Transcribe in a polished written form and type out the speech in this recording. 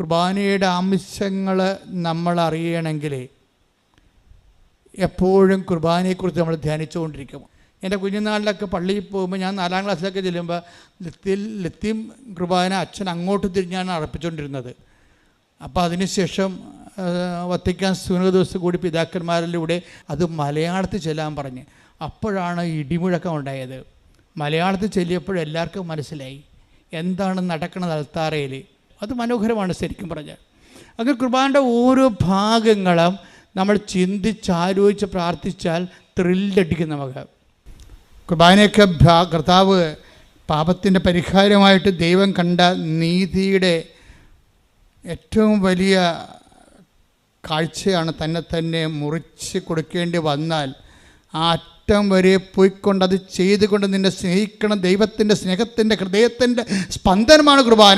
കുർബാനയുടെ അംശങ്ങൾ നമ്മൾ അറിയണമെങ്കിൽ എപ്പോഴും കുർബാനയെക്കുറിച്ച് നമ്മൾ ധ്യാനിച്ചുകൊണ്ടിരിക്കും. എൻ്റെ കുഞ്ഞുനാളിലൊക്കെ പള്ളിയിൽ പോകുമ്പോൾ ഞാൻ 4ാം ക്ലാസ്സിലൊക്കെ ചെല്ലുമ്പോൾ ലത്തീം കുർബാന അച്ഛൻ അങ്ങോട്ട് തിരിഞ്ഞാണ് അർപ്പിച്ചുകൊണ്ടിരുന്നത്. അപ്പോൾ അതിനുശേഷം വത്തിക്കാൻ സുനഹദോസ് കൂടി പിതാക്കന്മാരിലൂടെ അത് മലയാളത്തിൽ ചെല്ലാൻ പറഞ്ഞ്, അപ്പോഴാണ് ഇടിമുഴക്കം ഉണ്ടായത്. മലയാളത്തിൽ ചെല്ലിയപ്പോൾ എല്ലാവർക്കും മനസ്സിലായി എന്താണ് നടക്കുന്നത് അൽത്താരയിൽ. അത് മനോഹരമാണ് ശരിക്കും പറഞ്ഞാൽ. അങ്ങനെ കുർബാനയുടെ ഓരോ ഭാഗങ്ങളും നമ്മൾ ചിന്തിച്ചാലോചിച്ച് പ്രാർത്ഥിച്ചാൽ ത്രില്ലടിക്കും നമുക്ക്. കുർബാനയൊക്കെ കർത്താവ് പാപത്തിൻ്റെ പരിഹാരമായിട്ട് ദൈവം കണ്ട നീതിയുടെ ഏറ്റവും വലിയ കാഴ്ചയാണ്. തന്നെ മുറിച്ച് കൊടുക്കേണ്ടി വന്നാൽ ആ അറ്റം വരെ പോയിക്കൊണ്ട് അത് ചെയ്തുകൊണ്ട് നിന്നെ സ്നേഹിക്കണം. ദൈവത്തിൻ്റെ സ്നേഹത്തിൻ്റെ ഹൃദയത്തിൻ്റെ സ്പന്ദനമാണ് കുർബാന.